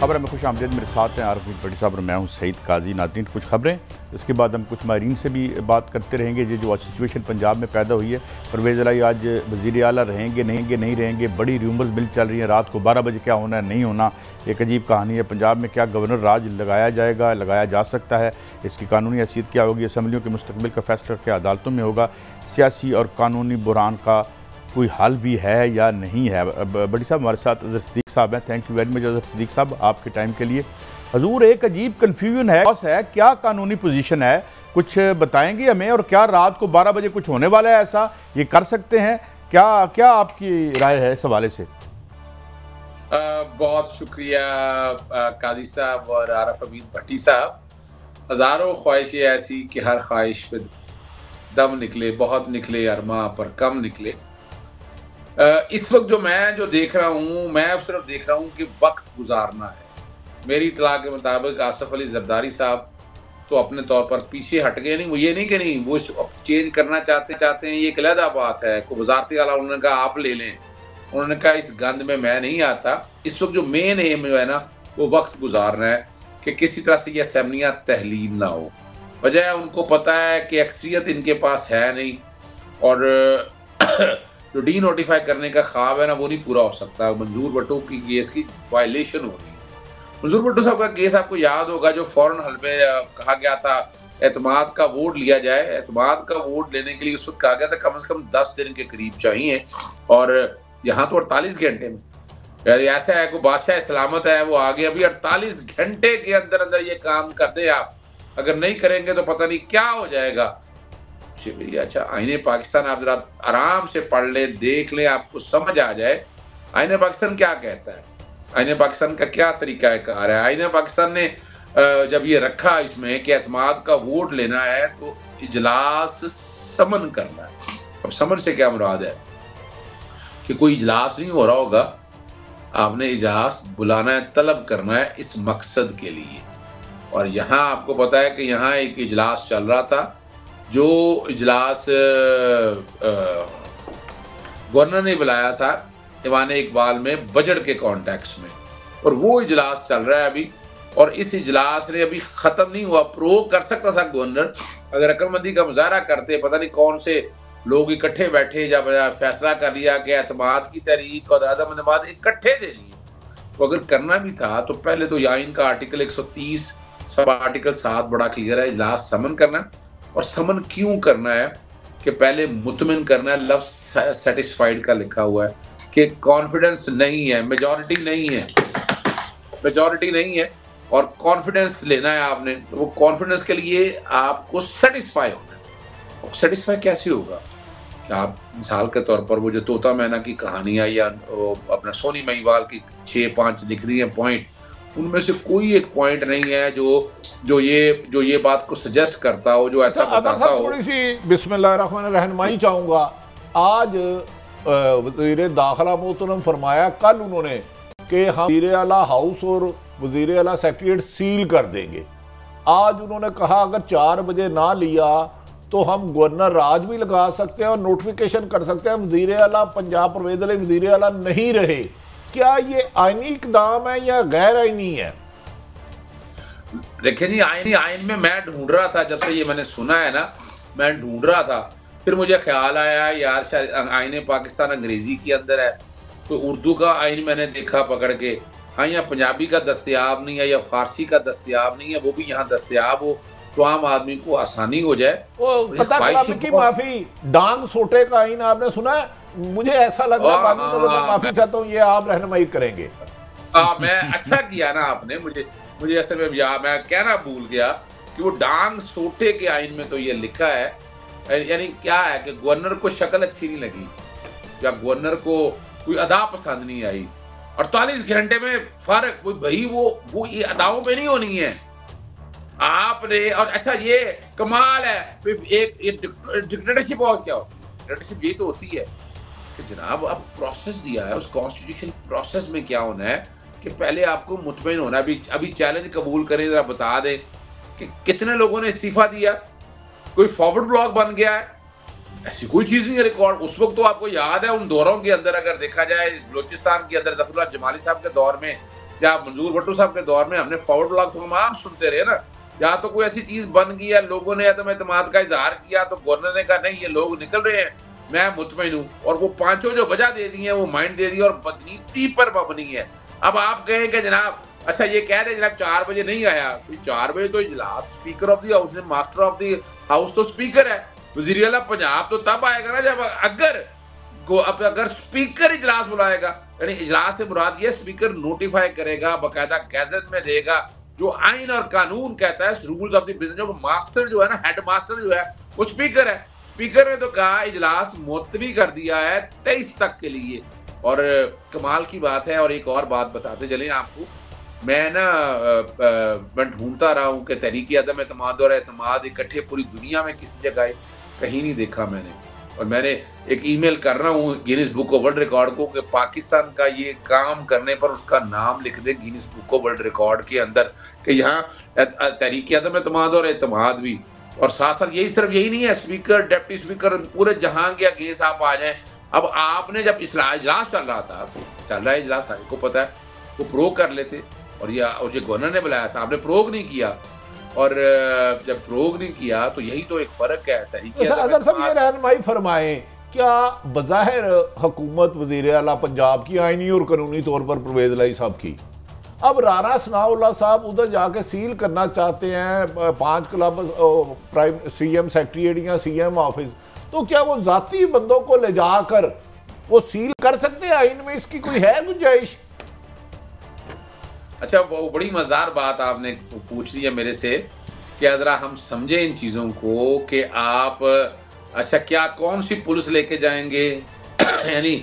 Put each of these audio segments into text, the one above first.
खबर में खुश आमदीद। मेरे साथ हैं आरफ भट्टी साहब और मैं हूं सईद काजी। नाज़रीन, कुछ खबरें, इसके बाद हम कुछ माहिरीन से भी बात करते रहेंगे। ये जो सिचुएशन पंजाब में पैदा हुई है, परवेज़ इलाही आज वज़ीर आला रहेंगे नहीं रहेंगे, बड़ी रूमर्स मिल चल रही हैं। रात को 12 बजे क्या होना है, नहीं होना, एक अजीब कहानी है। पंजाब में क्या गवर्नर राज लगाया जाएगा, लगाया जा सकता है, इसकी कानूनी हैसियत क्या होगी, असम्बलियों के मुस्तकबिल का फैसला क्या अदालतों में होगा, सियासी और कानूनी बुरान का कोई हल भी है या नहीं है। बड़ी साहब हमारे साथ अज़हर सिद्दीक साहब हैं। Thank you very much Azhar Siddique साहब आपके टाइम के लिए। हजूर, एक अजीब कन्फ्यूजन है, क्या कानूनी पोजीशन है, कुछ बताएंगे हमें? और क्या रात को 12 बजे कुछ होने वाला है, ऐसा ये कर सकते हैं? क्या आपकी राय है इस हवाले से? बहुत शुक्रिया काजी साहब और आरफ अमीन भट्टी साहब। हज़ारों ख्वाहिशें ऐसी कि हर ख्वाहिश पे दम निकले, बहुत निकले अरमा पर कम निकले। इस वक्त जो देख रहा हूँ, मैं सिर्फ देख रहा हूँ कि वक्त गुजारना है। मेरी इत्तला के मुताबिक आसिफ अली जरदारी साहब तो अपने तौर पर पीछे हट गए नहीं। वो ये नहीं कि नहीं वो चेंज करना चाहते हैं, ये एक अलग बात है। को वजारती आला उन्होंने कहा आप ले लें, उन्होंने कहा इस गंद में मैं नहीं आता। इस वक्त जो मेन एम जो है ना, वो वक्त गुजारना है कि किसी तरह से ये असम्बलियाँ तहलील ना हो। वजह उनको पता है कि अक्सरियत इनके पास है नहीं, और जो डी नोटिफाई करने का ख्वाब है ना, वो नहीं पूरा हो सकता। मंजूर भट्टो की केस की वायलेशन हो रही है। मंजूर भट्टो साहब का केस आपको याद होगा, जो फौरन हल पे कहा गया था एतमाद का वोट लिया जाए। एतमाद का वोट लेने के लिए उस वक्त कहा गया था कम से कम 10 दिन के करीब चाहिए, और यहाँ तो 48 घंटे में। यार ऐसा है, कोई बादशाह सलामत है, वो आगे अभी 48 घंटे के अंदर अंदर ये काम कर दे। आप अगर नहीं करेंगे तो पता नहीं क्या हो जाएगा। अच्छा, आईने पाकिस्तान आप जरा आराम से पढ़ ले, देख ले, आपको समझ आ जाए आईने पाकिस्तान क्या कहता है, आईने पाकिस्तान का क्या तरीका है कार है। आईने पाकिस्तान ने जब ये रखा इसमें कि एतमाद का वोट लेना है तो इजलास समन करना है। अब समन से क्या मुराद है कि कोई इजलास नहीं हो रहा होगा, आपने इजलास बुलाना है, तलब करना है इस मकसद के लिए। और यहाँ आपको पता है कि यहाँ एक इजलास चल रहा था, जो इजलास गवर्नर ने बुलाया था ईवान इकबाल में बजट के कॉन्टेक्स्ट में, और वो इजलास चल रहा है अभी। और इस इजलास ने अभी खत्म नहीं हुआ। प्रोवोक कर सकता था गवर्नर, अगर अक्लमंदी का मुजाहरा करते, पता नहीं कौन से लोग इकट्ठे बैठे, जब फैसला कर लिया कि एतमाद की तहरीक और अदम एतमाद इकट्ठे दे लिए। तो अगर करना भी था तो पहले तो आइन का आर्टिकल 130 सब आर्टिकल 7 बड़ा क्लियर है, इजलास समन करना। और समन क्यों करना है कि पहले मुतमिन करना है, लफ्ज सेटिस्फाइड का लिखा हुआ है कि कॉन्फिडेंस नहीं है, मेजॉरिटी नहीं है और कॉन्फिडेंस लेना है आपने। तो वो कॉन्फिडेंस के लिए आपको सेटिस्फाई होना है। और सेटिस्फाई कैसे होगा? आप मिसाल के तौर पर वो जो तोता मैना की कहानियां या अपना सोनी महिवाल की 6-5 दिख रही है पॉइंट, उनमें से कोई एक पॉइंट नहीं है जो ये बात को सजेस्ट करता हो, जो ऐसा बताता हो। थोड़ी सी बिस्मिल्लाहिर्रहमानिर्रहीम रहनुमाई चाहूँगा। आज वज़ीर दाखिला मोहतरम फरमाया कल उन्होंने कि हम वज़ीर आला हाउस और वज़ीर आला सेक्रेटरीट सील कर देंगे। आज उन्होंने कहा अगर 4 बजे ना लिया तो हम गवर्नर राज भी लगा सकते हैं और नोटिफिकेशन कर सकते हैं वज़ीर आला पंजाब परवेज़ इलाही वज़ीर आला नहीं रहे। क्या ये आईनी इक़दाम है या गैर आईनी है? देखिए जी, आइन में मैं ढूंढ रहा था, जब से ये मैंने सुना है ना, मैं ढूंढ रहा था। फिर मुझे ख्याल आया यार शायद आइन पाकिस्तान अंग्रेजी के अंदर है, तो उर्दू का आइन मैंने देखा पकड़ के। हाँ, यहाँ पंजाबी का दस्तयाब नहीं है या फारसी का दस्तयाब नहीं है, वो भी यहाँ दस्तयाब हो तो आम आदमी को आसानी हो जाए। की माफी डांग सोटे का आइन आपने सुना है? मुझे ऐसा लग रहा है, मैं माफी चाहता हूँ, ये आप रहनुमाई करेंगे। मैं अच्छा किया ना आपने, मुझे असल में मैं कहना भूल गया कि वो डांग सोटे के आइन में तो ये लिखा है, यानी क्या है कि गवर्नर को शक्ल अच्छी नहीं लगी या गवर्नर को कोई अदा पसंद नहीं आई। 48 घंटे में फर्क भाई वो ये अदाओं पे नहीं होनी है आपने। और अच्छा, ये कमाल है, एक डिक्टेटरशिप और क्या होती है? डिक्टेटरशिप ये तो होती है कि जनाब अब प्रोसेस दिया है, उस कॉन्स्टिट्यूशन प्रोसेस में क्या होना है कि पहले आपको मुतमईन होना। अभी चैलेंज कबूल करें, जरा बता दें कि कितने लोगों ने इस्तीफा दिया, कोई फॉरवर्ड ब्लॉक बन गया है, ऐसी कोई चीज नहीं है रिकॉर्ड। उस वक्त तो आपको याद है उन दौरों के अंदर अगर देखा जाए, बलोचिस्तान के अंदर जफरुल्लाह जमाली साहब के दौर में जब मंजूर भट्टो साहब के दौर में हमने फॉरवर्ड ब्लॉक तो हम आप सुनते रहे ना, या तो कोई ऐसी चीज बन गई है, लोगों ने अदम एतमाद का इजहार किया तो गवर्नर ने कहा नहीं ये लोग निकल रहे हैं, मैं मुतमईन हूँ, और वो पांचों जो वजह दे दी है वो माइंड दे दी और बदनीति पर मबनी है। अब आप कहें कि जनाब अच्छा ये कह रहे जनाब 4 बजे नहीं आया, तो 4 बजे तो इजलास स्पीकर ऑफ द हाउस ने, मास्टर ऑफ द हाउस तो स्पीकर है, वज़ीर आला पंजाब तो तब आएगा ना जब अगर स्पीकर इजलास बुलाएगा, यानी इजलास से मुराद ये स्पीकर नोटिफाई करेगा, बाकायदा गैजेट में देगा जो आइन और कानून कहता है, रूल्स ऑफ द बिजनेस। जो मास्टर जो है ना, हेड मास्टर जो है वो स्पीकर है। स्पीकर ने तो कहा इजलास मुलतवी कर दिया है 23 तक के लिए। और कमाल की बात है, और एक और बात बताते चलें आपको, मैं ढूंढता रहा हूँ कि तहरीक अदम एतमाद और एतमाद इकट्ठे पूरी दुनिया में किसी जगह कहीं नहीं देखा मैंने। और मैंने एक ईमेल कर रहा हूँ Guinness book of world record को कि पाकिस्तान का ये काम करने पर उसका नाम लिख दे Guinness book of world record के अंदर, कि यहाँ तहरीक अदम एतमाद और एतमाद भी, और साथ साथ यही सिर्फ यही नहीं है, स्पीकर डिप्टी स्पीकर पूरे जहां के अगेंस्ट आप आ जाएं। अब आपने जब इजलास चल रहा है इजलास, को पता है वो प्रोग कर लेते, और ये गवर्नर ने बुलाया था, आपने प्रोग नहीं किया, और जब प्रोग नहीं किया तो यही तो एक फर्क है। अगर सब ये रहनुमाई फरमाएं, क्या बज़ाहिर हुकूमत वज़ीर आला पंजाब की आईनी और कानूनी तौर पर परवेज़ इलाही साहब की, अब राना सनाउल्लाह साहब उधर जाके सील करना चाहते हैं 5 क्लब प्राइम सीएम सेक्रेटरीट या सीएम ऑफिस, तो क्या वो जाती बंदों को ले जाकर वो सील कर सकते हैं? आइन में इसकी कोई है गुंजाइश? अच्छा, वो बड़ी मजेदार बात आपने पूछ ली है मेरे से कि जरा हम समझे इन चीजों को कि आप अच्छा क्या कौन सी पुलिस लेके जाएंगे यानी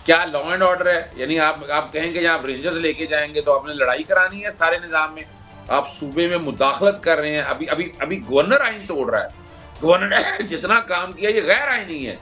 क्या लॉ एंड ऑर्डर है, यानी आप कहेंगे आप रेंजर्स लेके जाएंगे तो आपने लड़ाई करानी है सारे निजाम में, आप सूबे में मुदाखलत कर रहे हैं। अभी गवर्नर आइन तोड़ रहा है, गवर्नर ने जितना काम किया ये गैर आइनी है,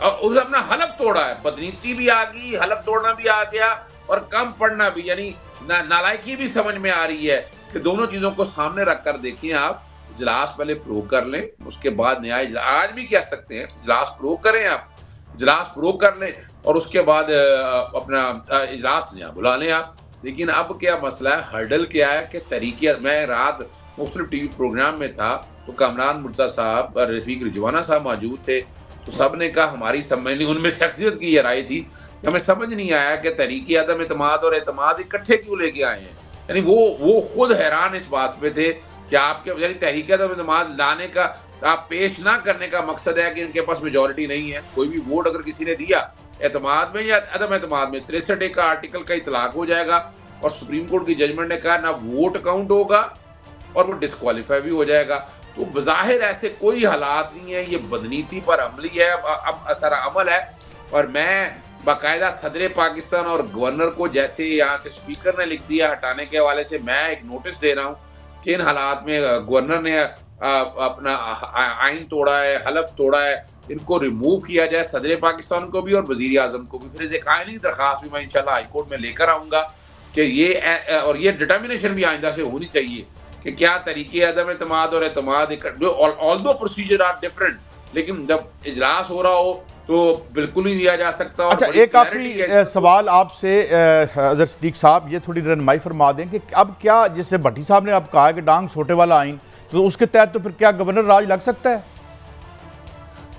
और उसने अपना हलफ तोड़ा है, बदनीति भी आ गई, हलफ तोड़ना भी आ गया, और कम पढ़ना भी, यानी नालायकी भी समझ में आ रही है कि दोनों चीजों को सामने रख कर देखिए आप। इजलास पहले प्रोग कर लें, उसके बाद नया इजलास, आज भी कह सकते हैं इजलास प्रोग करें, आप इजलास प्रोग कर लें और उसके बाद अपना इजलास नया बुला लें आप। लेकिन अब क्या मसला है, हर्डल क्या है कि तरीके, मैं रात मुख्तलिफ टीवी प्रोग्राम में था तो कामरान मुर्तज़ा साहब और रफीक रिजवाना साहब मौजूद थे, तो सब ने कहा हमारी समझ नहीं, उनमें शख्सियत की ये राय थी, हमें समझ नहीं आया कि तहरीक अदम एतमाद और एतमाद इकट्ठे क्यों लेके आए हैं। यानी वो खुद हैरान इस बात पे थे कि आपके यानी तहरीक अदम एतमाद लाने का, आप पेश ना करने का मकसद है कि इनके पास मेजॉरिटी नहीं है। कोई भी वोट अगर किसी ने दिया एतमाद में या अदम एतमाद में, 63 का आर्टिकल का इतलाक हो जाएगा, और सुप्रीम कोर्ट की जजमेंट ने कहा ना वोट काउंट होगा और वो डिस्क्वालीफाई भी हो जाएगा। तो बज़ाहिर ऐसे कोई हालात नहीं है, ये बदनीति पर अमली है, अब असर अमल है। और मैं बाकायदा सदर पाकिस्तान और गवर्नर को, जैसे यहाँ से स्पीकर ने लिख दिया हटाने के हवाले से, मैं एक नोटिस दे रहा हूँ कि इन हालात में गवर्नर ने अपना आइन तोड़ा है, हलफ तोड़ा है, इनको रिमूव किया जाए, सदर पाकिस्तान को भी और वजीर आजम को भी। फिर एक आइनी दरखास्त भी मैं इंशाल्लाह हाईकोर्ट में लेकर आऊँगा कि ये डिटर्मिनेशन भी आइंदा से होनी चाहिए कि क्या तरीके अदम एतमाद और एतमाद, ऑल्दो प्रोसीजर आर डिफरेंट, लेकिन जब इजलास हो रहा हो तो बिल्कुल ही दिया जा सकता। अच्छा, एक आखिरी सवाल आपसे अजहर सिद्दीक साहब, ये थोड़ी रहनुमाई फरमा दें कि अब क्या, जैसे भट्टी साहब ने आप कहा कि डांग छोटे वाला आइन, तो उसके तहत तो फिर क्या गवर्नर राज लग सकता है?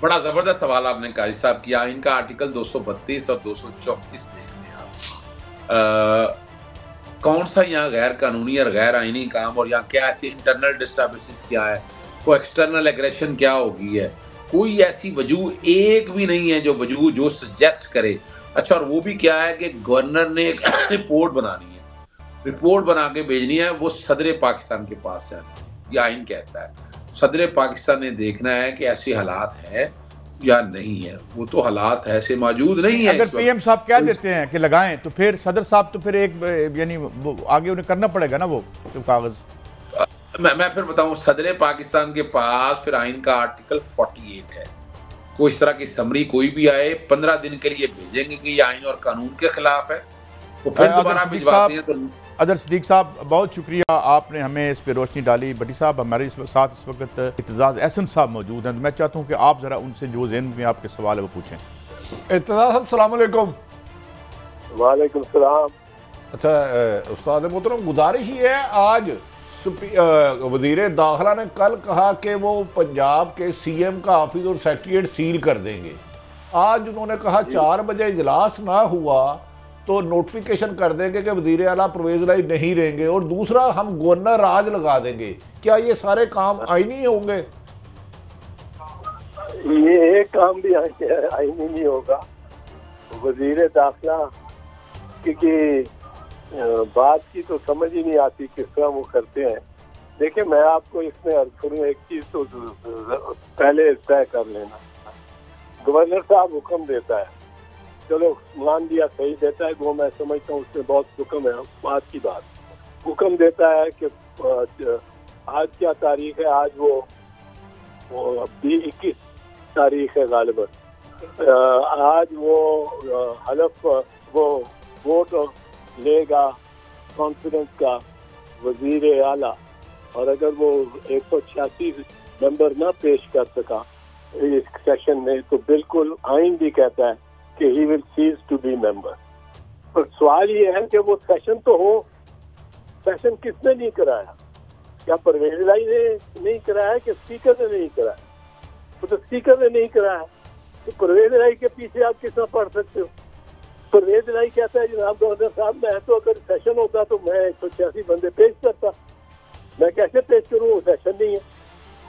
बड़ा जबरदस्त सवाल आपने काजी साहब किया। इनका आर्टिकल 232 और 234 देख लें आप, कौन सा यहाँ गैर कानूनी और गैर आइनी काम, और यहाँ क्या ऐसी इंटरनल डिस्टर्बेंसेस क्या है, वो एक्सटर्नल एग्रेशन क्या होगी है, कोई ऐसी वजूह एक भी नहीं है जो सजेस्ट करे। अच्छा, और वो भी क्या है कि गवर्नर ने एक रिपोर्ट बनानी है, रिपोर्ट बना के भेजनी है, वो सदर पाकिस्तान के पास जानी है, ये आइन कहता है। सदर पाकिस्तान ने देखना है कि ऐसे हालात है या नहीं है, वो तो हालात ऐसे मौजूद नहीं है। अगर पीएम साहब कह देते हैं कि लगाएं तो फिर सदर साहब तो फिर एक यानी आगे उन्हें करना पड़ेगा ना वो कागज। मैं फिर बताऊं, सदर पाकिस्तान के पास फिर आइन का आर्टिकल 48 है, कोई इस तरह की समरी कोई भी आए 15 दिन के लिए भेजेंगे कि ये आइन और कानून के खिलाफ है, वो फिर दोबारा भिजवाते हैं। तो अजहर सिद्दीक साहब, बहुत शुक्रिया, आपने हमें इस पर रोशनी डाली। भट्टी साहब, हमारे साथ इस वक्त इत्तेज़ाज़ एहसन साहब मौजूद हैं, तो मैं चाहता हूँ कि आप ज़रा उनसे जो ज़हन में आपके सवाल है वो पूछें। इत्तेज़ाज़ साहब, अस्सलाम वालेकुम। वालेकुम सलाम। अच्छा उस्ताद मोहतरम, गुजारिश ये है, आज वजीर दाखिला ने कल कहा कि वो पंजाब के सीएम का ऑफिस और सेक्रेटरीट सील कर देंगे। आज उन्होंने कहा 4 बजे इजलास ना हुआ तो नोटिफिकेशन कर देंगे कि वजीर आला परवेज इलाही नहीं रहेंगे, और दूसरा हम गवर्नर राज लगा देंगे। क्या ये सारे काम आईनी होंगे? ये एक काम भी आईनी नहीं होगा। वजीर दाखिला क्योंकि बात की तो समझ ही नहीं आती किस तरह वो करते हैं। देखिए, मैं आपको इसमें अर्ज करूँ, एक चीज तो पहले तय कर लेना। गवर्नर साहब हुक्म देता है, चलो मान लिया सही देता है, वो मैं समझता हूँ उसमें बहुत हुक्म है, बात की बात। हुक्म देता है कि आज क्या तारीख है, आज वो 21 तारीख है गालिबन। आज वो हलफ वो वोट लेगा कॉन्फ्रेंस का वजीर आला, और अगर वो 186 नंबर ना पेश कर सका इस सेशन में तो बिल्कुल आइन भी कहता है कि he will cease to be member. पर सवाल ये है कि वो सेशन तो हो, सेशन किसने नहीं कराया? क्या परवेज इलाही ने नहीं कराया कि स्पीकर ने नहीं कराया? तो स्पीकर ने नहीं कराया तो परवेज इलाही के पीछे आप कितना पढ़ सकते हो? परवेज इलाही कहता है जनाब गवर्नर साहब, मैं तो अगर सेशन होता तो मैं 186 बंदे पेश करता, मैं कैसे पेश करूँ, वो सेशन नहीं है।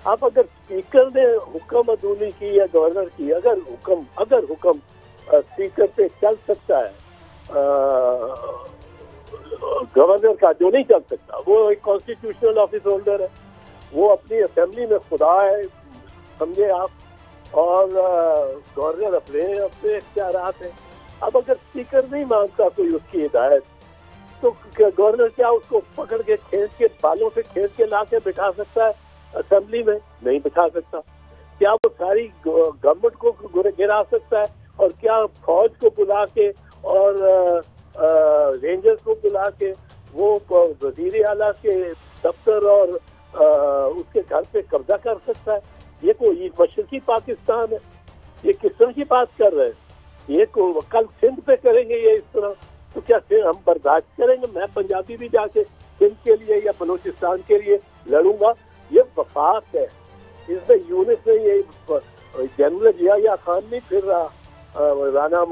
आप अगर स्पीकर ने हुक्म अदूनी की या गवर्नर की, अगर हुक्म स्पीकर पे चल सकता है गवर्नर का, जो नहीं चल सकता, वो एक कॉन्स्टिट्यूशनल ऑफिस होल्डर है, वो अपनी असेंबली में खुदा है, समझे आप, और गवर्नर अपने इख्तियारात हैं। अब अगर स्पीकर नहीं मानता कोई उसकी हिदायत, तो गवर्नर क्या उसको पकड़ के खींच के बालों से खींच के ला के बिठा सकता है असेंबली में? नहीं बिठा सकता। क्या वो सारी गवर्नमेंट को गिरा सकता है? और क्या फौज को बुला के और रेंजर्स को बुला के वो वजीर आला के दफ्तर और उसके घर पे कब्जा कर सकता है? ये कोई मशरकी पाकिस्तान है? ये किस तरह की बात कर रहे हैं? ये कल सिंध पे करेंगे ये इस तरह, तो क्या हम बर्दाश्त करेंगे? मैं पंजाबी भी जाके सिंध के लिए या बलूचिस्तान के लिए लड़ूंगा? ये वफाक है, इसमें यूनिस में ये जनरल जिया खान नहीं फिर रहा राना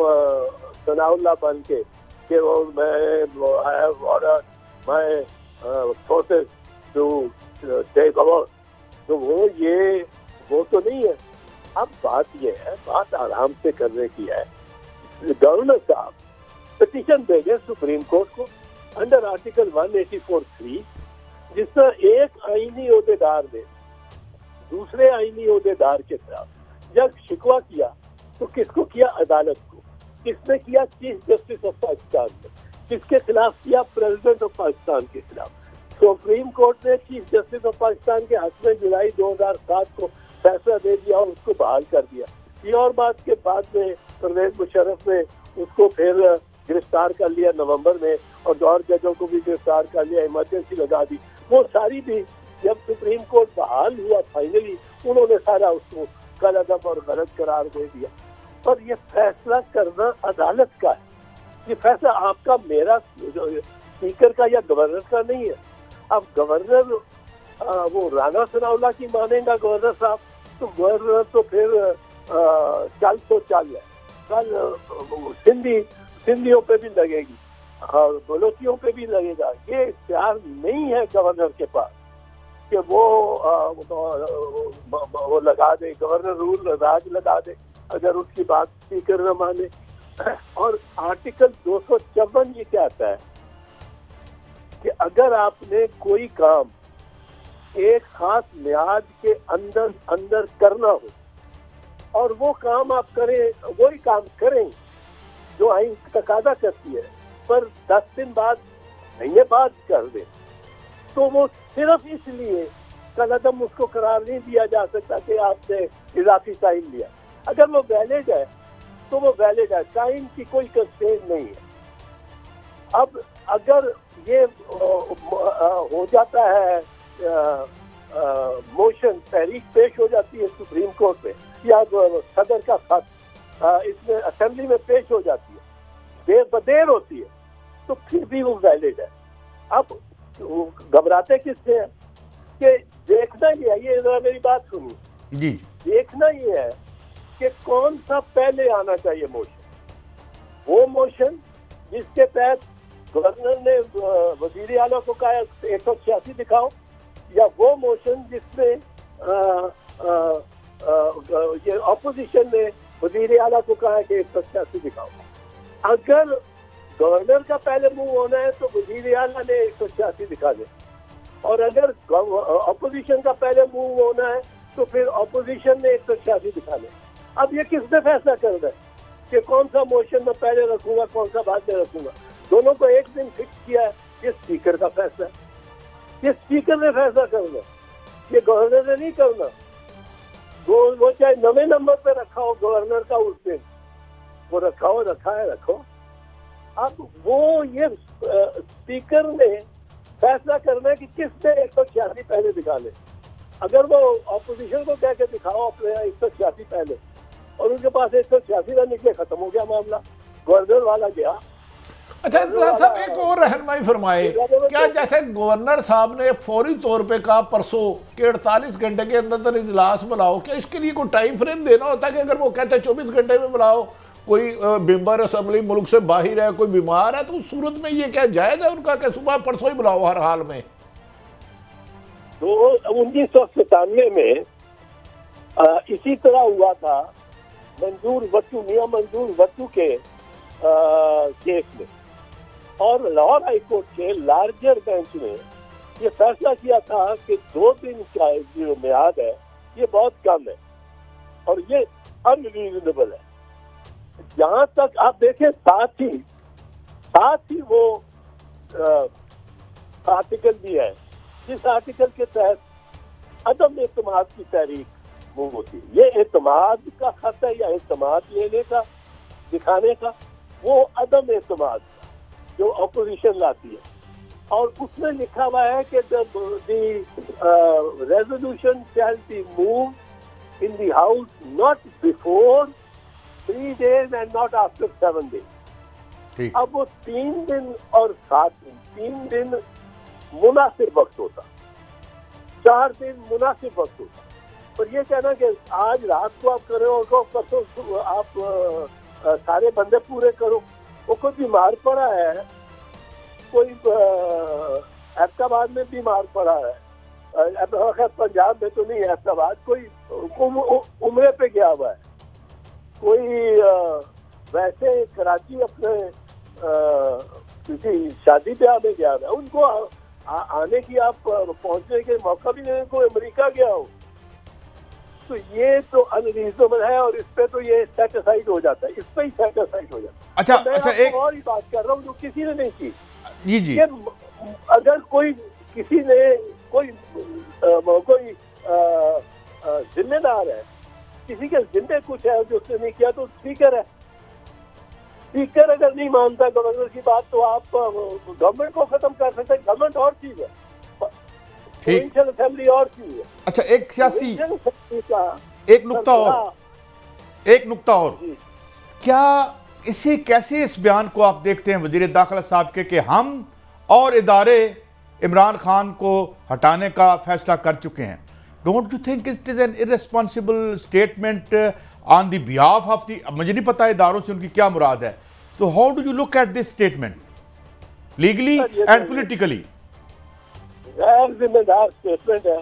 सनाउल्लाह बन के कि I have ordered my forces to take over। तो वो तो नहीं है। अब बात ये है, बात आराम से करने की है। गवर्नर साहब पिटीशन भेजे सुप्रीम कोर्ट को अंडर आर्टिकल 184(3), जिसमें एक आईनी ओहदेदार ने दूसरे आईनी ओहदेदार के खिलाफ जब शिकवा किया तो किसको किया? अदालत को। किसने किया? चीफ जस्टिस ऑफ पाकिस्तान ने। किसके खिलाफ किया? प्रेसिडेंट ऑफ पाकिस्तान के खिलाफ। सुप्रीम कोर्ट ने चीफ जस्टिस ऑफ पाकिस्तान के हक में जुलाई 2007 को फैसला दे दिया और उसको बहाल कर दिया। ये और बात के बाद में परवेज मुशर्रफ ने उसको फिर गिरफ्तार कर लिया नवंबर में, और जजों को भी गिरफ्तार कर लिया, इमरजेंसी लगा दी। वो सारी भी जब सुप्रीम कोर्ट बहाल हुआ फाइनली, उन्होंने सारा उसको कलअदब और गलत करार दे दिया। पर ये फैसला करना अदालत का है, ये फैसला आपका, मेरा, स्पीकर का या गवर्नर का नहीं है। अब गवर्नर वो राना सनाउल्लाह की मानेगा गवर्नर साहब, तो गवर्नर तो फिर चल है, कल सिंधियों पे भी लगेगी और बलोचियों पे भी लगेगा। ये इख्तियार नहीं है गवर्नर के पास कि वो लगा दे, गवर्नर रूल राज लगा दे अगर उसकी बात स्पीकर न माने। और आर्टिकल 254 ये कहता है कि अगर आपने कोई काम एक खास मियाद के अंदर करना हो और वो काम आप करें, वही काम करें जो आइन तकादा करती है, पर 10 दिन बाद, महीने बाद कर दे, तो वो सिर्फ इसलिए कलअदम उसको करार नहीं दिया जा सकता कि आपने इजाफी टाइम लिया। अगर वो वैलिड है तो वो वैलिड है, टाइम की कोई कंस्ट्रेंट नहीं है। अब अगर ये हो जाता है, मोशन तहरीक पेश हो जाती है सुप्रीम कोर्ट में या सदर का खत इसमें असेंबली में पेश हो जाती है, देर होती है, तो फिर भी वो वैलिड है। अब घबराते किससे हैं कि देखना ये है, ये जरा मेरी बात सुनिए जी, देखना ये है कि कौन सा पहले आना चाहिए मोशन, वो मोशन जिसके तहत गवर्नर ने वजीर आला को कहा 186 दिखाओ, या वो मोशन जिसमें ये ऑपोजिशन ने वजीर आला को कहा कि 186 दिखाओ। अगर गवर्नर का पहले मूव होना है तो वजीर आला ने 186 दिखा दे, और अगर ऑपोजिशन का पहले मूव होना है तो फिर ऑपोजिशन ने 186 दिखा दे। अब ये किसने फैसला करना है कि कौन सा मोशन मैं पहले रखूंगा, कौन सा बाद में रखूंगा? दोनों को एक दिन फिक्स किया है, ये स्पीकर का फैसला है, ये स्पीकर ने फैसला करना, ये गवर्नर ने नहीं करना। वो चाहे नवे नंबर पे रखा हो गवर्नर का उस दिन, वो रखा हो, रखा है, रखो। अब वो ये स्पीकर ने फैसला करना है कि किसने 186 पहले दिखा ले। अगर वो ऑपोजिशन को कह के दिखाओ अपने 186 पहले, और उनके पास 186 ना निकले, खत्म हो गया मामला, गवर्नर वाला गया। अच्छा साहब, एक और रहनुमाई फरमाए, क्या जैसे गवर्नर साहब ने फौरी तौर पे कहा परसों कि 48 घंटे के अंदर इजलास बुलाओ, क्या इसके लिए कोई टाइम फ्रेम देना होता है कि अगर वो कहते हैं 24 घंटे में बुलाओ, कोई मेंबर असेंबली मुल्क से बाहर है, कोई बीमार है, तो उस सूरत में ये क्या जायज है उनका कि सुबह परसों ही बुलाओ हर हाल में? तो 1997 में इसी तरह हुआ था मियां मंजूर वट्टू के केस में, और लाहौर हाई कोर्ट के लार्जर बेंच ने ये फैसला किया था कि 2 दिन का जो मियाद है ये बहुत कम है और ये अनरीजनेबल है। जहां तक आप देखें, साथ ही वो आर्टिकल भी है जिस आर्टिकल के तहत अदम एतमाद की तहरीक वो होती है। ये एतमाद का खत है या एतमाद लेने का, दिखाने का, वो अदम एतमाद जो अपोजिशन लाती है, और उसमें लिखा हुआ है कि resolution shall be move in the house not before 3 days and not after 7 days। अब वो 3 दिन और 7 दिन, 3 दिन मुनासिब वक्त होता, 4 दिन मुनासिब वक्त होता। और ये कहना कि आज रात को आप करें और परसों आप सारे बंदे पूरे करो, वो कोई बीमार पड़ा है, कोई ऐबटाबाद में बीमार पड़ा है, पंजाब में तो नहीं है ऐबटाबाद, कोई उम्रे पे गया हुआ है, कोई वैसे कराची अपने किसी शादी ब्याह में गया हुआ है, उनको आने की आप पहुंचने के मौका भी नहीं, कोई अमेरिका गया हो, तो ये तो अनरीजनेबल है और इस पे तो ये सेटिसाइड हो जाता है, इस पे ही सेटिसाइड हो जाता है। अच्छा तो अच्छा, एक और ही बात कर रहा हूँ जो किसी ने नहीं की जी, अगर कोई किसी ने कोई जिम्मेदार है, किसी के जिम्मे कुछ है जो उसने नहीं किया, तो स्पीकर है। स्पीकर अगर नहीं मानता गवर्नर की बात तो आप गवर्नमेंट को खत्म कर सकते हैं। गवर्नमेंट और चीज है, प्रोविंशियल असेंबली और चीज है। अच्छा, एक सियासी एक नुक्ता और क्या इसी कैसे इस बयान को आप देखते हैं वजीर दाखिला साहब के कि हम और इदारे इमरान खान को हटाने का फैसला कर चुके हैं? Don't you think it is an irresponsible statement on the behalf of the, मुझे नहीं पता इदारों से उनकी क्या मुराद है, तो how do you look at this statement legally and politically? गैर जिम्मेदार स्टेटमेंट है।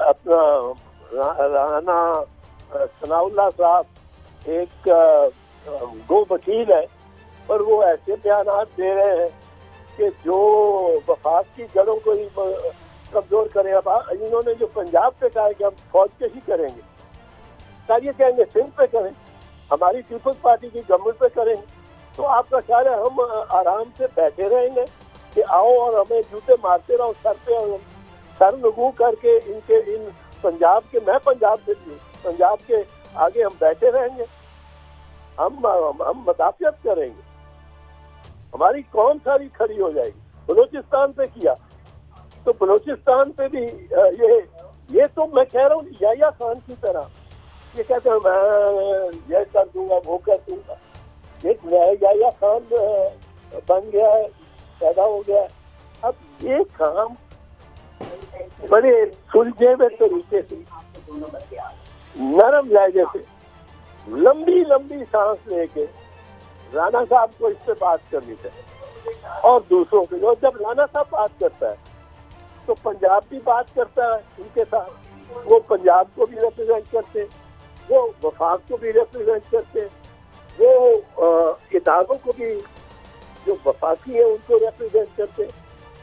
अपना राना सनाउल्लाह साहब एक गो वकील है, पर वो ऐसे बयान दे रहे हैं कि जो वफाक की जड़ों को ही कमजोर करें। अब इन्होंने जो पंजाब पे कहा है कि हम फौज के ही करेंगे, ये कहेंगे सिंध पे करें, हमारी पीपल्स पार्टी की गवर्नमेंट पे करेंगे, तो आपका ख्याल है हम आराम से बैठे रहेंगे कि आओ और हमें जूते मारते रहो सर पे, और सर लगू करके इन पंजाब के, मैं पंजाब से भी, पंजाब के आगे हम बैठे रहेंगे? हम मदाफियत करेंगे, हमारी कौम सारी खड़ी हो जाएगी। बलोचिस्तान पे किया तो बलोचिस्तान पे भी ये तो मैं कह रहा हूँ याह्या खान की तरह ये कहते हैं मैं ये कर दूंगा वो कर दूंगा। एक याया खान बन गया है, पैदा हो गया है। अब ये काम बड़े सुलझे हुए तरीके से, नरम लहजे से, लंबी लंबी सांस लेके राणा साहब को इस पे बात करनी चाहिए और दूसरों के। और जब राणा साहब बात करता है तो पंजाब भी बात करता है उनके साथ, वो पंजाब को भी रिप्रेजेंट करते, वो वफाक को भी रिप्रेजेंट करते, वो इदारों को भी जो वफाकी है उनको रिप्रेजेंट करते।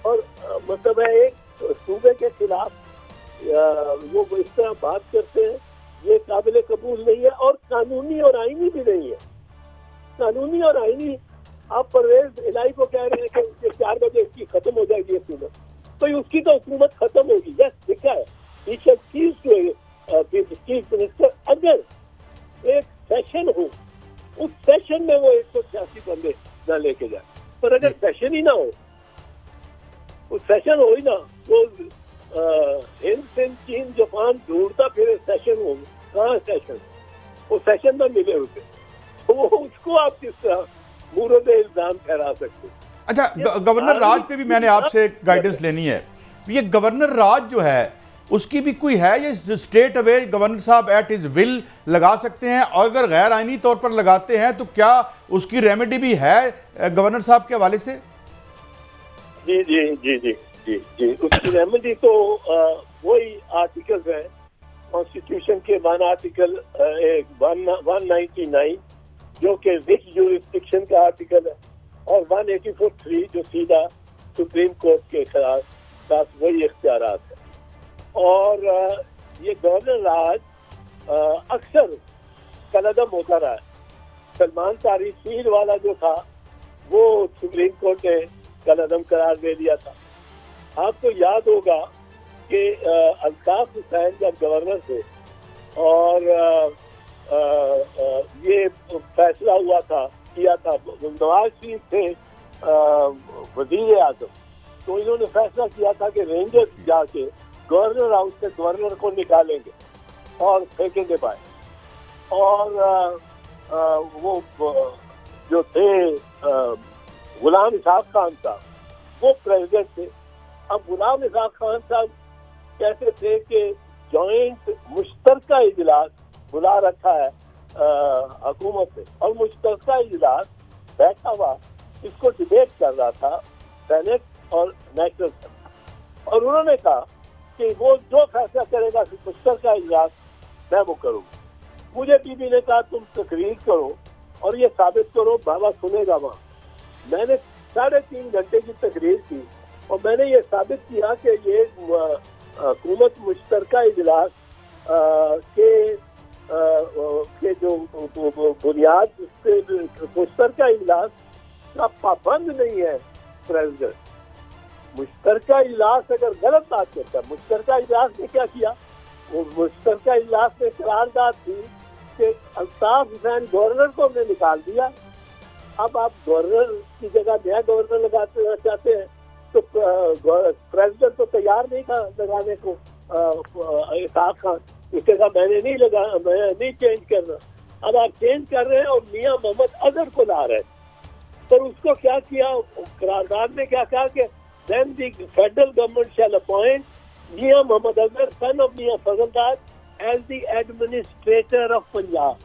और मतलब है एक सूबे के खिलाफ वो इस तरह बात करते हैं, ये काबिल कबूल नहीं है और कानूनी और आईनी भी नहीं है। कानूनी और आईनी, आप परवेज इलाही को कह रहे हैं कि 4 बजे इसकी खत्म हो जाएगी हुकूमत, तो उसकी तो हुकूमत खत्म होगी। यस, लिखा है चीफ मिनिस्टर, अगर एक सेशन हो, उस सेशन में वो 186 बंदे न लेके जाए। पर अगर सेशन ही ना हो, उस सेशन हो ही ना, वो हिंद सिंध चीन जापान ढूंढता फिर सेशन हो, कहाँ सेशन, वो सेशन में मिले होते, तो वो उसको आप किस तरह मुरद इल्जाम ठहरा सकते। अच्छा, गवर्नर राज पे भी मैंने आपसे गाइडेंस लेनी है। ये गवर्नर राज जो है उसकी भी कोई है, ये स्ट्रेट अवे गवर्नर साहब एट हिज विल लगा सकते हैं, और अगर गैर आईनी तौर पर लगाते हैं तो क्या उसकी रेमेडी भी है गवर्नर साहब के हवाले से? जी जी जी जी जी जी उसकी रेमेडी तो वही आर्टिकल है कॉन्स्टिट्यूशन के, 199 जो कि विच ज्यूरिसडिक्शन का आर्टिकल है, और 184(3) जो सीधा सुप्रीम कोर्ट के खिलाफ वही इख्तियारात है। और ये गवर्नर राज अक्सर कलअदम होता रहा है। सलमान तारीखीर वाला जो था वो सुप्रीम कोर्ट ने कलअदम करार दे दिया था। आपको याद होगा कि अल्ताफ हुसैन जब गवर्नर थे और ये फैसला हुआ था, किया था, नवाज शरीफ थे वजीर आजम, तो इन्होंने फैसला किया था कि रेंजर्स जाके गवर्नर हाउस से गवर्नर को निकालेंगे और फेंकेंगे बाहर। और वो जो थे गुलाम इसहाक खान साहब, वो प्रेसिडेंट थे। अब गुलाम इसहाक खान साहब कहते थे कि जॉइंट मुश्तरका इजलास बुला रखा है हुकूमत ने, और मुश्तरका इजलास बैठा हुआ इसको डिबेट कर रहा था सेनेट और नेशनल असेंबली, और उन्होंने कहा कि वो जो फैसला करेगा मुश्तरका इजलास मैं वो करूँगा। मुझे बीबी ने कहा तुम तकरीर करो और ये साबित करो बाबा सुनेगा वहाँ। मैंने 3.5 घंटे की तकरीर की और मैंने ये साबित किया कि ये हुकूमत मुश्तरका इजलास के जो बुनियाद मुश्तरका इजलास का पाबंद नहीं है प्रेसिडेंट। मुश्तरका इजलास अगर गलत बात करता है, मुश्तरका इजलास ने क्या किया, वो मुश्तरका इजलास में करारदाद थी कि अल्ताफ हुसैन गवर्नर को हमने निकाल दिया, अब आप गवर्नर की जगह नया गवर्नर लगाते चाहते हैं, तो प्रेसिडेंट तो तैयार नहीं था लगाने को इसहाक खान, उसके कहा मैं नहीं चेंज करना। अब आप चेंज कर रहे हैं और मियां मोहम्मद अजहर को ला रहे हैं, पर उसको क्या किया करारदाद में, क्या कहा कि then the federal government shall appoint Mian Mohammad Azhar, son of Mian Fazldar, as the administrator of Punjab.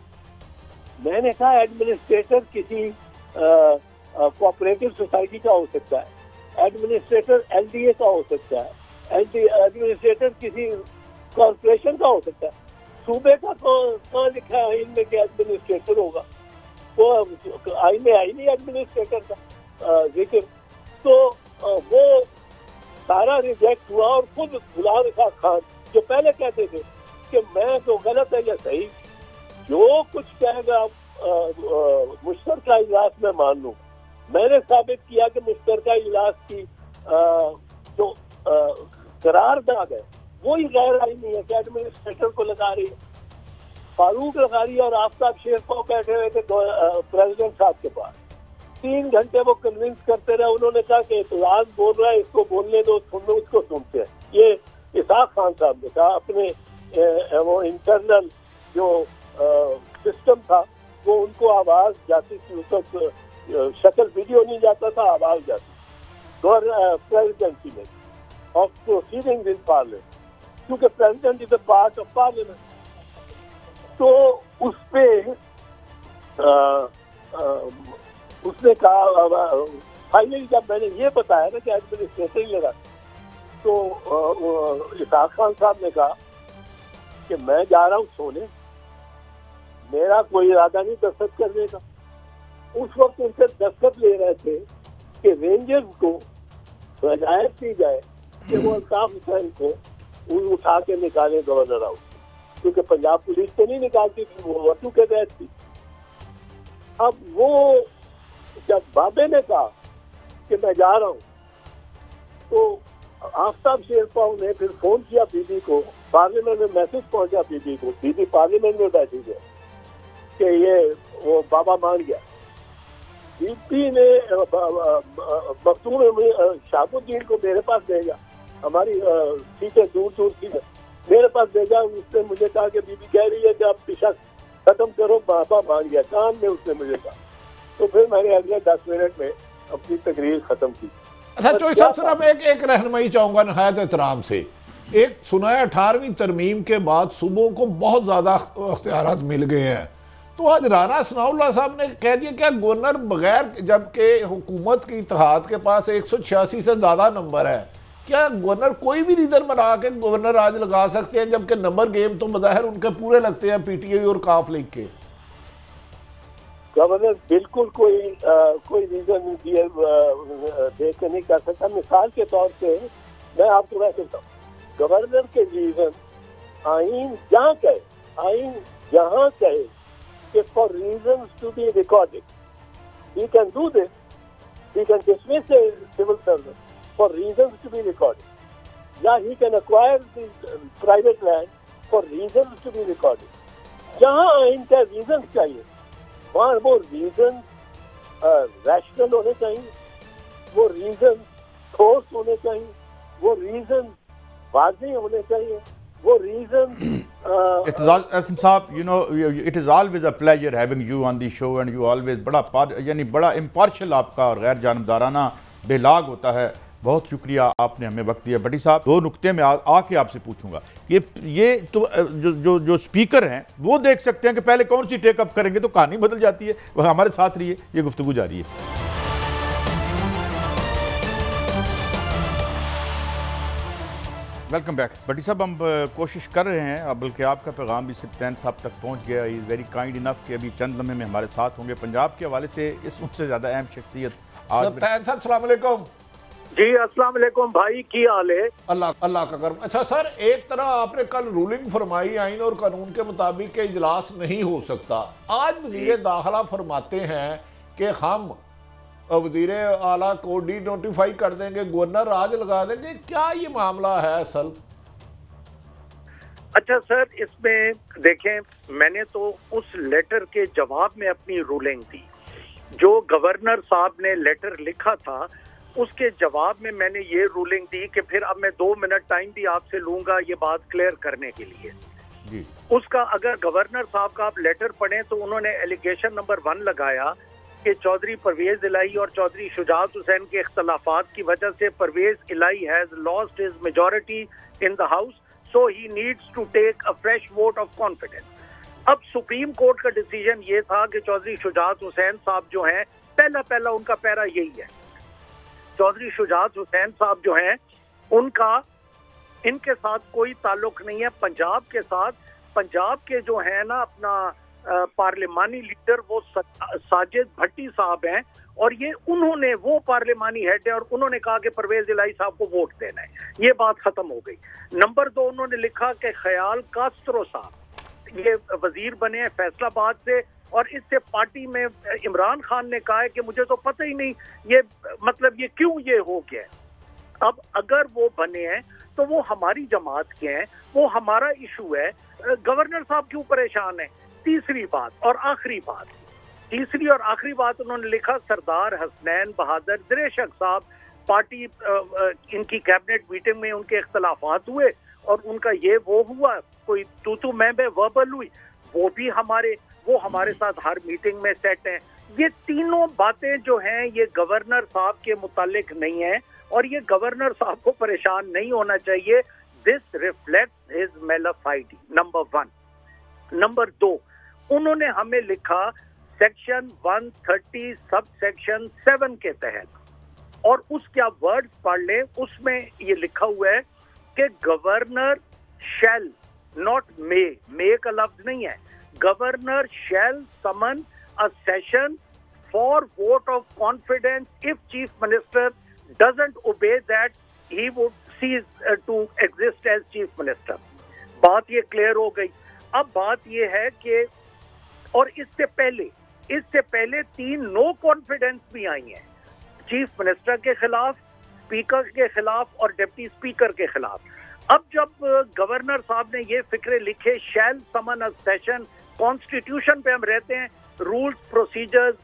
मैंने कहा एडमिनिस्ट्रेटर किसी कोऑपरेटिव सोसाइटी का हो सकता है, एडमिनिस्ट्रेटर एलडीए का हो सकता है, एडमिनिस्ट्रेटर किसी कॉर्पोरेशन का हो सकता है। सूबे का कहाँ लिखा है आइन में कि एडमिनिस्ट्रेटर होगा? वो आइन में आई नहीं एडमिनिस्ट्रेटर का जिक्र। तो वो सारा रिजेक्ट हुआ और खुद गुलाम इसहाक खान जो पहले कहते थे कि मैं तो गलत है या सही, जो कुछ कहेगा मुश्तरका इजलास में मान लूँ। मैंने साबित किया कि मुश्तरका इजलास की जो करारदाद है वही गैर आईनी है कि एडमिनिस्ट्रेटर को लगा रही है, फारूक लगा रही है, और आफ्ताब शेरपाव बैठे हुए थे प्रेसिडेंट साहब के पास। 3 घंटे वो कन्विंस करते रहे। उन्होंने कहा कि इतराज बोल रहा है, इसको बोलने दो, सुन लो, उसको सुनते हैं। ये इसहाक खान साहब ने कहा अपने वो इंटरनल जो सिस्टम था वो उनको आवाज जाती थी, उस वक्त शक्ल वीडियो नहीं जाता था, आवाज जाती प्रेसिडेंसी में ऑफ प्रोसीडिंग इन पार्लियामेंट, क्योंकि president is a part of parliament. तो उस पे उसने कहा, फाइनली जब मैंने ये बताया ना कि एडमिनिस्ट्रेटर ही लगा, तो इसाक खान साहब ने कहा कि मैं जा रहा हूँ सोने, मेरा कोई इरादा नहीं दस्तखत करने का। उस वक्त उनसे दस्तखत ले रहे थे कि रेंजर्स को हिदायत दी जाए कि वो अल्ताफ हुसैन को उठा के निकाले गवर्नर हाउस, क्योंकि पंजाब पुलिस तो नहीं निकालती थी, वो वतू के तहत थी। अब वो जब बाबे ने कहा कि मैं जा रहा हूँ, तो आफ्ताब शेरपाव ने फिर फोन किया बीबी को, पार्लियामेंट में मैसेज पहुंचा बीबी को, बीबी पार्लियामेंट में बैठी है कि ये वो बाबा मान गया। बीबी ने मखदूम शाहबुद्दीन को मेरे पास भेजा, हमारी सीटें दूर दूर थी, मेरे पास भेजा। उसने मुझे कहा कि बीबी कह रही है कि आप पीछा खत्म करो, बाबा मान गया, कान में उसने मुझे कहा। तो फिर मैंने अगले 10 मिनट में अपनी तकरीर खत्म की। अच्छा चौधरी साहब, सिर्फ एक रहनुमाई चाहूंगा नहायत एहतराम से। एक सुना है 18वीं तरमीम के बाद सूबों को बहुत ज्यादा अख्तियारात मिल गए हैं, तो आज राना सनाउल्लाह साहब ने कह दिया क्या गवर्नर बगैर, जबकि हुकूमत की इत्तेहाद के पास 186 से ज्यादा नंबर है, क्या गवर्नर कोई भी रीजन बना के गवर्नर आज लगा सकते हैं, जबकि नंबर गेम तो बज़ाहिर उनके पूरे लगते हैं पीटीआई और काफ लीग के? गवर्नर बिल्कुल कोई रीजन देख के नहीं कर सकता। मिसाल के तौर पे मैं आपको कह सकता हूँ, गवर्नर के रीजन आइन जहाँ कहे, आइन जहाँ कहे कि for reason to be recorded, he can do this, he can dismiss a civil servant for reason to be recorded, या he can acquire the private land for reason to be recorded. जहाँ आइन का reason चाहिए वहाँ वो reason rational होने चाहिए, वो रीजन ठोस होने चाहिए, वो रीजन वाज़ेह होने चाहिए, वो रीजन एहसन साहब, you know it is always a pleasure having you on the show and you always बड़ा इम्पार्शल आपका और गैर जानबदाराना बेलाग होता है। बहुत शुक्रिया, आपने हमें वक्त दिया। भट्टी साहब, 2 नुक्ते में आके आपसे पूछूंगा, ये तो जो स्पीकर हैं वो देख सकते हैं कि पहले कौन सी टेकअप करेंगे तो कहानी बदल जाती है। वह हमारे साथ रहिए, ये गुफ्तगू जारी है। Welcome back. भट्टी साहब, हम कोशिश कर रहे हैं, बल्कि आपका पैगाम भी सिप्तैन साहब तक पहुंच गया। इज़ वेरी काइंड इनफ कि अभी चंद लम्हे में हमारे साथ होंगे। पंजाब के हवाले से इस मुझसे ज़्यादा अहम शख्सियत सिप्तैन साहब, अस्सलाम वालेकुम। जी अस्सलाम वालेकुम भाई, की हाल है? अल्लाह का करम। अच्छा सर, एक तरह आपने कल रूलिंग फरमाई आइन और कानून के मुताबिक के इजलास नहीं हो सकता। आज वज़ीर दाखिला फरमाते हैं कि हम वज़ीर आला को डी नोटिफाई कर देंगे, गवर्नर आज लगा देंगे। क्या ये मामला है असल? अच्छा सर, इसमें देखें, मैंने तो उस लेटर के जवाब में अपनी रूलिंग दी। जो गवर्नर साहब ने लेटर लिखा था उसके जवाब में मैंने ये रूलिंग दी कि फिर अब मैं 2 मिनट टाइम भी आपसे लूंगा ये बात क्लियर करने के लिए जी। उसका अगर गवर्नर साहब का आप लेटर पढ़ें तो उन्होंने एलिगेशन नंबर 1 लगाया कि चौधरी परवेज इलाही और चौधरी शुजात हुसैन के इख्तलाफात की वजह से Parvez Elahi has lost his majority in the house, so he needs to take a fresh vote of confidence. अब सुप्रीम कोर्ट का डिसीजन ये था कि चौधरी शुजात हुसैन साहब जो हैं, पहला उनका पैरा यही है, चौधरी शुजात हुसैन साहब जो हैं उनका इनके साथ कोई ताल्लुक नहीं है पंजाब के साथ। पंजाब के जो है ना अपना पार्लिमानी लीडर वो साजिद भट्टी साहब हैं, और ये उन्होंने, वो पार्लिमानी हेड है और उन्होंने कहा कि परवेज इलाही साहब को वोट देना है। ये बात खत्म हो गई। नंबर 2 उन्होंने लिखा कि ख्याल कास्त्रो साहब ये वजीर बने हैं फैसलाबाद से, और इससे पार्टी में इमरान खान ने कहा है कि मुझे तो पता ही नहीं ये मतलब ये क्यों ये हो गया। अब अगर वो बने हैं तो वो हमारी जमात के हैं, वो हमारा इशू है, गवर्नर साहब क्यों परेशान है। तीसरी और आखिरी बात उन्होंने लिखा, सरदार हसनैन बहादुर दिरेशक साहब पार्टी इनकी कैबिनेट मीटिंग में उनके इख्तलाफात हुए और उनका ये वो हुआ, कोई तू मैं वर्बल हुई, वो भी हमारे वो हमारे साथ हर मीटिंग में सेट हैं। ये तीनों बातें जो हैं ये गवर्नर साहब के मुतालिक नहीं है और ये गवर्नर साहब को परेशान नहीं होना चाहिए। This reflects his mala fide, number 1। Number 2, उन्होंने हमें लिखा सेक्शन 130 सब सेक्शन 7 के तहत, और उसके आप वर्ड्स पढ़ लें, उसमें ये लिखा हुआ है कि गवर्नर शैल, नॉट मे का लफ्ज नहीं है, governor shall summon a session for vote of confidence. If chief minister doesn't obey that, he would cease to exist as chief minister. बात ये क्लियर हो गई। अब बात ये है कि और इससे पहले 3 नो कॉन्फिडेंस भी आई हैं, चीफ मिनिस्टर के खिलाफ, स्पीकर के खिलाफ और डिप्टी स्पीकर के खिलाफ। अब जब गवर्नर साहब ने ये फिक्रे लिखे, शैल समन अ सेशन, कॉन्स्टिट्यूशन पे हम रहते हैं, रूल्स प्रोसीजर्स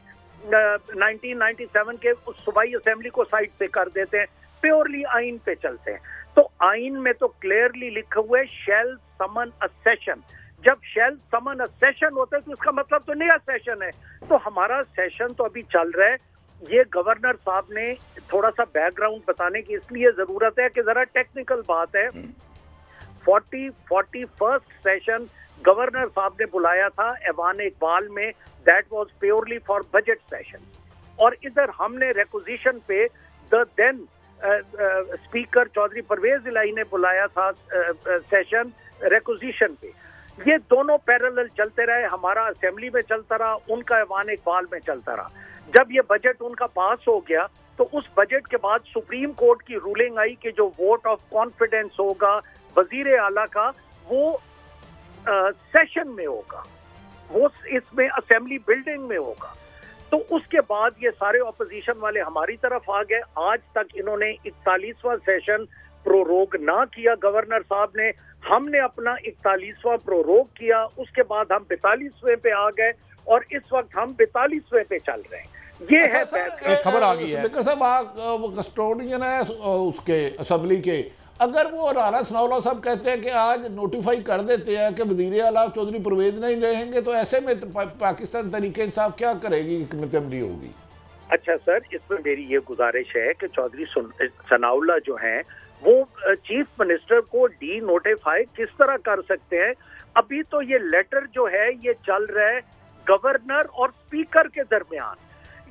1997 के उस सूबाई असेंबली को साइड पे कर देते हैं, प्योरली आइन पे चलते हैं। तो आइन में तो क्लियरली लिखा हुआ है शैल समन अ सेशन। जब शैल समन अ सेशन होता है तो इसका मतलब तो नया सेशन है। तो हमारा सेशन तो अभी चल रहा है। ये गवर्नर साहब ने थोड़ा सा बैकग्राउंड बताने की इसलिए जरूरत है कि जरा टेक्निकल बात है। 41st सेशन गवर्नर साहब ने बुलाया था ऐवान इकबाल में, that was purely for budget session, और इधर हमने रिक्विजिशन पे the then speaker Chaudhry Parvez Elahi ने बुलाया था सेशन रिक्विजिशन पे। ये दोनों पैरेलल चलते रहे, हमारा असेंबली में चलता रहा, उनका ऐवान इकबाल में चलता रहा। जब ये बजट उनका पास हो गया तो उस बजट के बाद सुप्रीम कोर्ट की रूलिंग आई कि जो वोट ऑफ कॉन्फिडेंस होगा वजीर आला का वो सेशन में होगा, वो इसमें असेंबली बिल्डिंग में होगा। तो उसके बाद ये सारे ऑपोजिशन वाले हमारी तरफ आ गए। आज तक इन्होंने 41वां सेशन प्रोरोग ना किया गवर्नर साहब ने, हमने अपना 41वां प्रोरोग किया, उसके बाद हम 42वें पे आ गए और इस वक्त हम 42वें पे चल रहे हैं। ये है एक खबर आ गई है स्पीकर साहब, वो कस्टोडियन है उसके असेंबली के, अगर वो राना सनाउल्लाह साहब कहते हैं कि आज नोटिफाई कर देते हैं कि वज़ीर आला चौधरी परवेज नहीं रहेंगे, तो ऐसे में पाकिस्तान तहरीक इंसाफ क्या करेगी, हिकमत अमली होगी? अच्छा सर, इसमें मेरी ये गुजारिश है कि चौधरी सनाउल्लाह जो हैं वो चीफ मिनिस्टर को डी नोटिफाई किस तरह कर सकते हैं? अभी तो ये लेटर जो है ये चल रहा है गवर्नर और स्पीकर के दरमियान।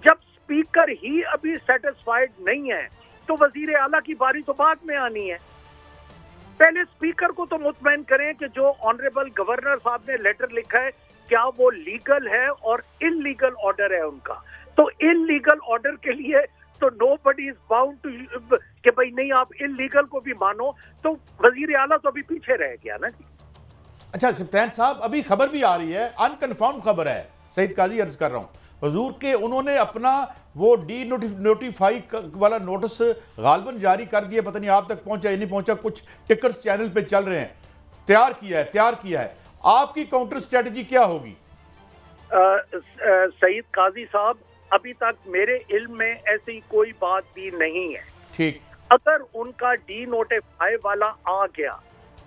जब स्पीकर ही अभी सेटिस्फाइड नहीं है तो वजीर आला की बारी तो बाद में आनी है। पहले स्पीकर को तो मुतमईन करें कि जो ऑनरेबल गवर्नर साहब ने लेटर लिखा है क्या वो लीगल है और इलीगल ऑर्डर है उनका। तो इलीगल ऑर्डर के लिए तो नोबडी इज बाउंड टू कि भाई नहीं आप इलीगल को भी मानो, तो वजीर आला तो अभी पीछे रह गया ना। अच्छा सफ्तान साहब, अभी खबर भी आ रही है, अनकन्फर्म खबर है, सईद काजी अर्ज कर रहा हूँ हुजूर के, उन्होंने अपना वो डी नोटिफाई वाला नोटिस गालबन जारी कर दिया, पता नहीं आप तक पहुंचा या नहीं पहुंचा, कुछ टिकर्स चैनल पे चल रहे हैं, तैयार किया है। आपकी काउंटर स्ट्रेटजी क्या होगी? सईद काजी साहब, अभी तक मेरे इल्म में ऐसी कोई बात भी नहीं है। ठीक, अगर उनका डी नोटिफाई वाला आ गया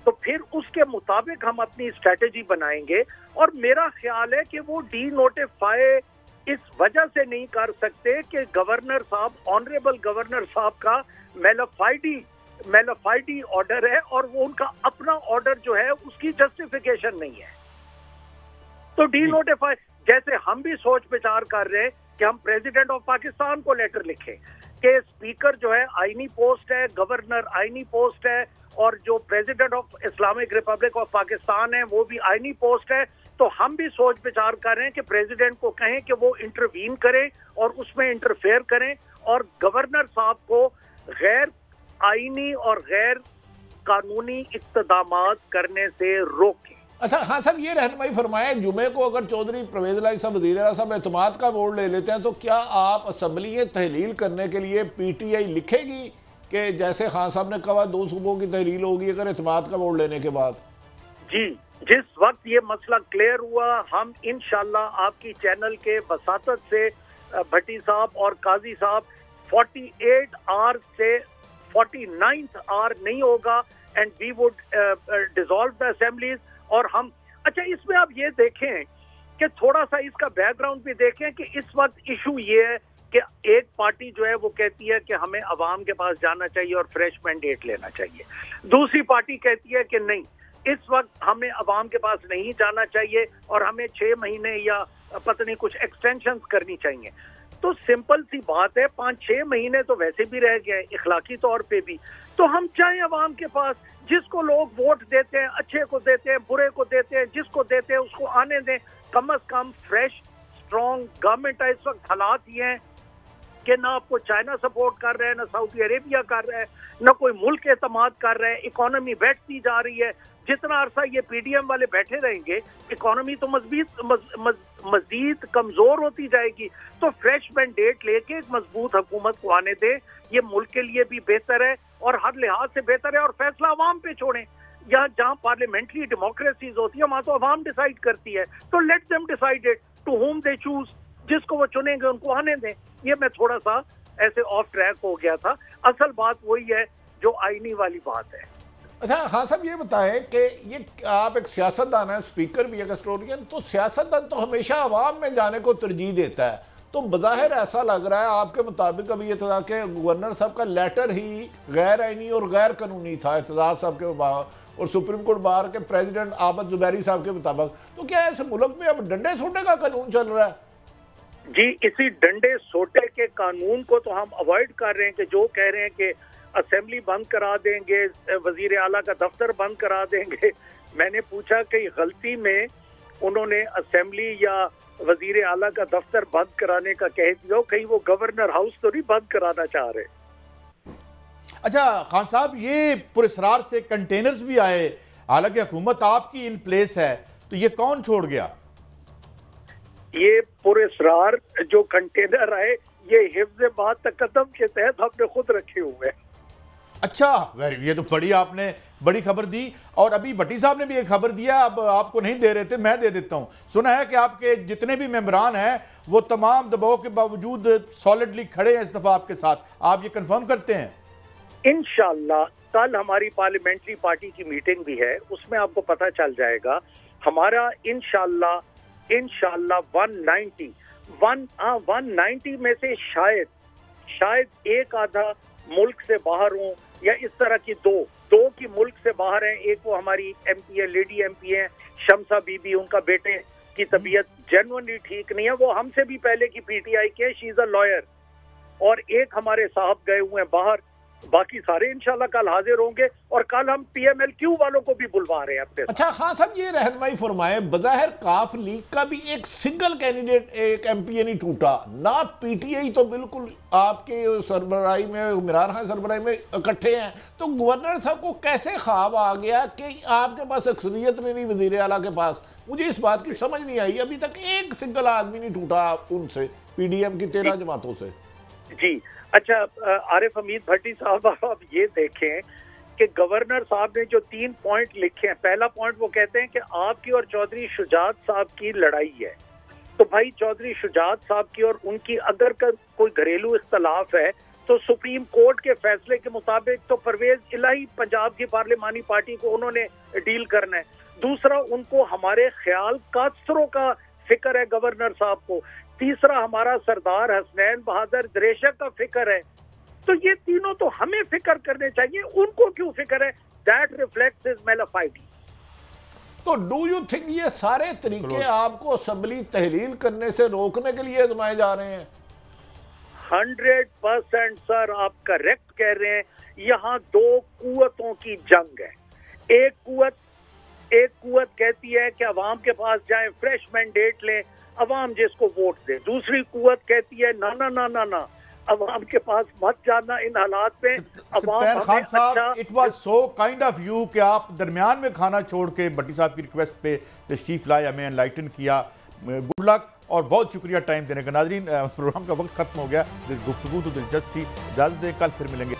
तो फिर उसके मुताबिक हम अपनी स्ट्रेटजी बनाएंगे, और मेरा ख्याल है कि वो डी नोटिफाई इस वजह से नहीं कर सकते कि गवर्नर साहब, ऑनरेबल गवर्नर साहब का मेलाफाइडी ऑर्डर है और वो उनका अपना ऑर्डर जो है उसकी जस्टिफिकेशन नहीं है। तो डी नोटिफाई, जैसे हम भी सोच विचार कर रहे हैं कि हम प्रेसिडेंट ऑफ पाकिस्तान को लेटर लिखें कि स्पीकर जो है आईनी पोस्ट है, गवर्नर आईनी पोस्ट है, और जो president of Islamic Republic of Pakistan है वो भी आईनी पोस्ट है। तो हम भी सोच विचार कर रहे हैं कि प्रेसिडेंट को कहें कि वो इंटरवीन करें और उसमें इंटरफेयर करें और गवर्नर साहब को गैर आईनी और गैर कानूनी इक़्तिदामात करने से रोकें। अच्छा हाँ साहब, ये रहनुमाई फरमाएं, जुमे को अगर चौधरी परवेज इलाही साहब वज़ीर आला साहब एतमाद का वोट ले लेते हैं तो क्या आप असम्बली में तहलील करने के लिए PTI लिखेगी कि जैसे खान साहब ने कहा 2 सूबों की तहलील होगी अगर एतमाद का वोट लेने के बाद? जी, जिस वक्त ये मसला क्लियर हुआ हम इंशाल्लाह आपकी चैनल के वसातत से भट्टी साहब और काजी साहब 48 आवर से 49th आवर नहीं होगा and we would dissolve the assemblies. और हम, अच्छा इसमें आप ये देखें कि थोड़ा सा इसका बैकग्राउंड भी देखें कि इस वक्त इशू ये है कि एक पार्टी जो है वो कहती है कि हमें अवाम के पास जाना चाहिए और फ्रेश मैंडेट लेना चाहिए, दूसरी पार्टी कहती है कि नहीं, इस वक्त हमें अवाम के पास नहीं जाना चाहिए और हमें 6 महीने या पता नहीं कुछ एक्सटेंशन करनी चाहिए। तो सिंपल सी बात है, 5-6 महीने तो वैसे भी रह गए इखलाकी तौर पे भी, तो हम चाहें अवाम के पास, जिसको लोग वोट देते हैं, अच्छे को देते हैं, बुरे को देते हैं, जिसको देते हैं उसको आने दें। कम अज कम फ्रेश स्ट्रॉन्ग गवर्नमेंट है। इस वक्त हालात ये हैं कि ना आपको चाइना सपोर्ट कर रहा है, ना सऊदी अरेबिया कर रहा है, ना कोई मुल्क एतमाद कर रहा है, इकोनॉमी बैठती जा रही है। जितना अरसा ये पीडीएम वाले बैठे रहेंगे, इकोनॉमी तो मजीद कमजोर होती जाएगी। तो फ्रेश मैंडेट लेके एक मजबूत हुकूमत को आने दे, ये मुल्क के लिए भी बेहतर है और हर लिहाज से बेहतर है। और फैसला अवाम पे छोड़ें। यहाँ जहाँ पार्लियामेंट्री डेमोक्रेसीज होती है वहां तो अवाम डिसाइड करती है, तो let them decide it to whom they choose. जिसको वो चुनेंगे उनको आने दें। ये मैं थोड़ा सा ऐसे ऑफ ट्रैक हो गया था। असल बात वही है जो आईनी वाली बात है। अच्छा हाँ साहब, ये बताएं कि ये आप एक सियासतदान है, स्पीकर भी है, कस्टोडियन, तो सियासतदान तो हमेशा अवाम में जाने को तरजीह देता है। तो बज़ाहिर ऐसा लग रहा है आपके मुताबिक अभी ये था कि गवर्नर साहब का लेटर ही गैर आईनी और गैर कानूनी था एतजाज साहब के और सुप्रीम कोर्ट बार के प्रेसिडेंट आबद जुबैरी साहब के मुताबिक। तो क्या ऐसे मुल्क में अब डंडे सोटे का कानून चल रहा है? जी, इसी डंडे सोटे के कानून को तो हम अवॉइड कर रहे हैं कि जो कह रहे हैं कि असेंबली बंद करा देंगे, वजीर आला का दफ्तर बंद करा देंगे। मैंने पूछा कि गलती में उन्होंने असेंबली या वजीर आला का दफ्तर बंद कराने का कह दिया, कहीं वो गवर्नर हाउस तो नहीं बंद कराना चाह रहे। अच्छा खान साहब, ये पुरस्कार से कंटेनर्स भी आए, हालांकि हुकूमत आपकी इन प्लेस है, तो ये कौन छोड़ गया? ये पुरस्कार जो कंटेनर आए ये हिफ्ज़ बात तकद्दम के तहत हमने खुद रखे हुए हैं। अच्छा, ये तो बड़ी आपने बड़ी खबर दी। और अभी भट्टी साहब ने भी एक खबर दिया, अब आपको नहीं दे रहे थे, मैं दे देता हूं। सुना है कि आपके जितने भी मेंबरान हैं वो तमाम दबाव के बावजूद सॉलिडली खड़े हैं इस दफा आपके साथ। आप ये कंफर्म करते हैं? इंशाअल्लाह कल हमारी पार्लियामेंट्री पार्टी की मीटिंग भी है, उसमें आपको पता चल जाएगा। हमारा इंशाअल्लाह 190 में से शायद एक आधा मुल्क से बाहर हो, या इस तरह की दो की मुल्क से बाहर हैं। एक वो हमारी एमपी है, लेडी एमपी हैं शमसा बीबी, उनका बेटे की तबीयत जेन्युइनली ठीक नहीं है, वो हमसे भी पहले की पीटीआई के, शी इज अ लॉयर। और एक हमारे साहब गए हुए हैं बाहर, बाकी सारे इंशाल्लाह कल हाजिर होंगे। और कल हम पीएमएलक्यू वालों को भी बुलवा रहे हैं अपने। अच्छा खान साहब, ये रहनुमाई फरमाए, बज़ाहिर काफ लीग का भी एक सिंगल कैंडिडेट, एक एमपीए नहीं टूटा ना, पीटीआई तो बिल्कुल आपके सरबराही में, इमरान खान सरबराही में इकट्ठे हैं। तो गवर्नर साहब को कैसे ख्वाब आ गया कि आपके पास अक्सरियत में नहीं, वज़ीर आला के पास? मुझे इस बात की समझ नहीं आई, अभी तक एक सिंगल आदमी नहीं टूटा उनसे, पीडीएम की 13 जमातों से। जी अच्छा, आरिफ हमीद भट्टी साहब, आप ये देखें कि गवर्नर साहब ने जो 3 पॉइंट लिखे हैं, पहला पॉइंट वो कहते हैं कि आपकी और चौधरी शुजात साहब की लड़ाई है। तो भाई चौधरी शुजात साहब की और उनकी अगर कोई घरेलू इख्तलाफ है तो सुप्रीम कोर्ट के फैसले के मुताबिक तो परवेज इलाही पंजाब की पार्लिमानी पार्टी को उन्होंने डील करना है। दूसरा, उनको हमारे ख्याल कासरों का फिक्र है गवर्नर साहब को। तीसरा, हमारा सरदार हसनैन बहादुर दरेशक का फिक्र है। तो ये तीनों तो हमें फिक्र करने चाहिए, उनको क्यों फिक्र है? That reflects his mala fide. तो डू यू थिंक ये सारे तरीके आपको असेंबली तहलील करने से रोकने के लिए आजमाए जा रहे हैं? 100% सर, आप करेक्ट कह रहे हैं। यहाँ 2 कुव्वतों की जंग है। एक कुव्वत कहती है कि अवाम के पास जाए, फ्रेश मैंडेट लें, अवाम जिसको वोट दे। दूसरी कुव्वत कहती है ना ना ना ना ना, अवाम के पास मत जाना इन हालात पे। खान साहब, it was so kind of you कि आप दरमियान में खाना छोड़ के भट्टी साहब की रिक्वेस्ट पे तशरीफ लाए, हमें एनलाइटन किया। गुड लक और बहुत शुक्रिया टाइम देने का। नाज़रीन, प्रोग्राम का वक्त खत्म हो गया। गुफ्तगू तो दिलचस्प थी, इजाज़त दें, कल फिर मिलेंगे।